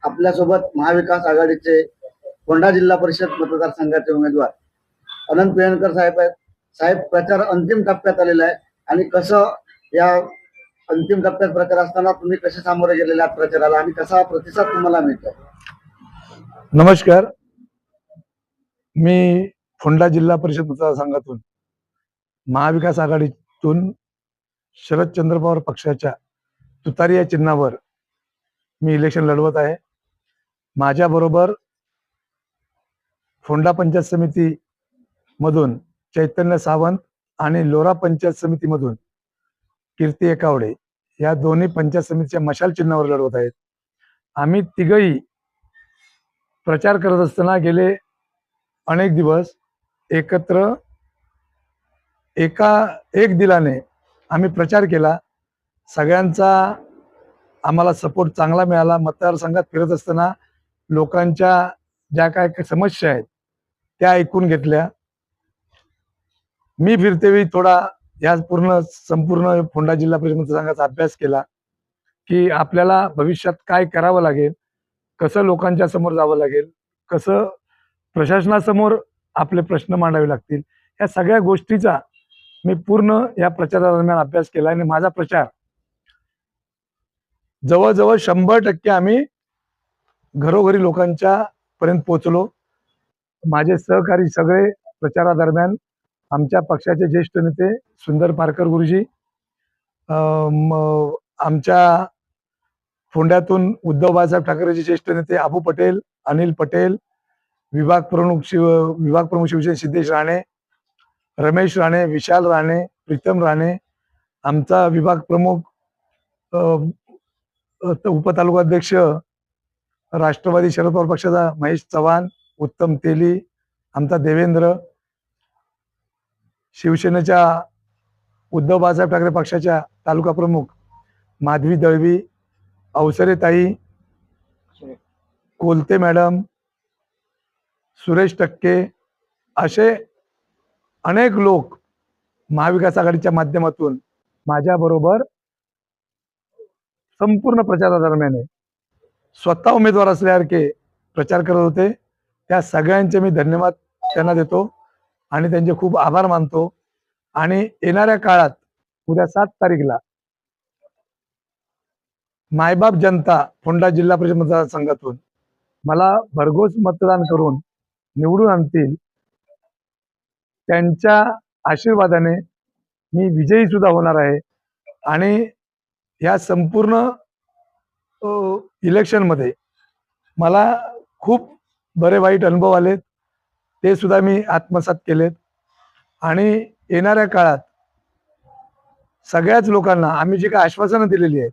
आपल्यासोबत महाविकास आघाडीचे फोंडा जिल्हा परिषद मतदारसंघाचे उमेदवार अनंत पेयणकर साहेब आहेत. साहेब, प्रचार अंतिम टप्प्यात आलेला आहे आणि कसं या अंतिम टप्प्यात प्रचार असताना तुम्ही कसे सामोरे गेलेले आहात प्रचाराला आणि कसा प्रतिसाद तुम्हाला मिळतोय? नमस्कार, मी फोंडा जिल्हा परिषद मतदारसंघातून महाविकास आघाडीतून शरदचंद्र पवार पक्षाच्या तुतारी या चिन्हावर मी इलेक्शन लढवत आहे. माझ्याबरोबर फोंडा पंचायत समिती मधून चैतन्य सावंत आणि लोरा पंचायत समितीमधून कीर्ती एकावडे या दोन्ही पंचायत समितीच्या मशाल चिन्हावर लढवत आहेत. आम्ही तिघही प्रचार करत असताना गेले अनेक दिवस एकत्र एक दिलाने आम्ही प्रचार केला. सगळ्यांचा आम्हाला सपोर्ट चांगला मिळाला. मतदारसंघात फिरत असताना लोकांच्या ज्या काय समस्या आहेत त्या ऐकून घेतल्या. मी फिरतेवेळी थोडा या संपूर्ण फोंडा जिल्हा परिषद मतदारसंघाचा अभ्यास केला की आपल्याला भविष्यात काय करावं लागेल, कसं लोकांच्या समोर जावं लागेल, कसं प्रशासनासमोर आपले प्रश्न मांडावे लागतील, या सगळ्या गोष्टीचा मी पूर्ण या प्रचारादरम्यान अभ्यास केला आणि माझा प्रचार जवळजवळ 100% आम्ही घरोघरी लोकांच्या पर्यंत पोहोचलो. माझे सहकारी सगळे प्रचारादरम्यान आमच्या पक्षाचे ज्येष्ठ नेते सुंदर पारकर गुरुजी, आमच्या फोंड्यातून उद्धव बाळासाहेब ठाकरेचे ज्येष्ठ नेते अबू पटेल, अनिल पटेल, विभाग प्रमुख शिवसेना सिद्धेश राणे, रमेश राणे, विशाल राणे, प्रीतम राणे, आमचा विभाग प्रमुख उपतालुकाध्यक्ष राष्ट्रवादी शरद पवार पक्षाचा महेश चव्हाण, उत्तम तेली, आमचा देवेंद्र, शिवसेनेच्या उद्धव बाळासाहेब ठाकरे पक्षाच्या तालुका प्रमुख माधवी दळवी, अवसरे ताई, कोलते मॅडम, सुरेश टक्के, असे अनेक लोक महाविकास आघाडीच्या माध्यमातून माझ्याबरोबर संपूर्ण प्रचारादरम्यान स्वतः उमेदवार असल्यासारखे प्रचार करत होते. त्या सगळ्यांचे मी धन्यवाद त्यांना देतो आणि त्यांचे खूप आभार मानतो. आणि येणाऱ्या काळात उद्या 7 तारीखला मायबाप जनता फोंडा जिल्हा परिषद मतदारसंघातून मला भरघोस मतदान करून निवडून आणतील. त्यांच्या आशीर्वादाने मी विजयी सुद्धा होणार आहे आणि या संपूर्ण इलेक्शन मध्ये मला खूप बरे वाईट अनुभव आलेत, ते सुद्धा मी आत्मसात केलेत. आणि येणाऱ्या काळात सगळ्याच लोकांना आम्ही जी काही आश्वासनं दिलेली आहेत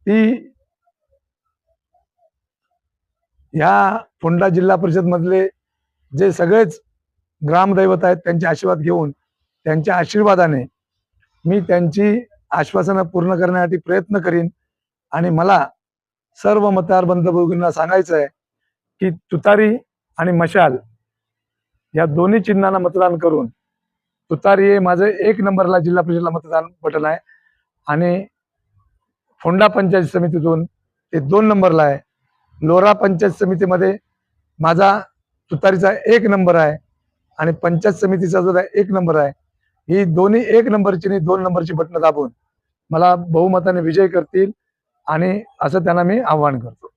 ती ह्या फोंडा जिल्हा परिषद मधले जे सगळेच ग्रामदैवत आहेत त्यांचे आशीर्वाद घेऊन, त्यांच्या आशीर्वादाने मी त्यांची आश्वासनं पूर्ण करण्यासाठी प्रयत्न करीन. आणि मला सर्व मतदार बंधूंना सांगायचं आहे की तुतारी आणि मशाल या दोन्ही चिन्हांना मतदान करून, तुतारी हे माझं 1 नंबरला जिल्हा परिषदला मतदान बटन आहे आणि फोंडा पंचायत समितीतून ते 2 नंबरला आहे. लोरा पंचायत समितीमध्ये माझा तुतारीचा 1 नंबर आहे आणि पंचायत समितीचा जो 1 नंबर आहे. ही दोन्ही 1 नंबरची आणि 2 नंबरची बटणं दाबून मला बहुमताने विजय करतील आणि असं त्यांना मी आवाहन करतो.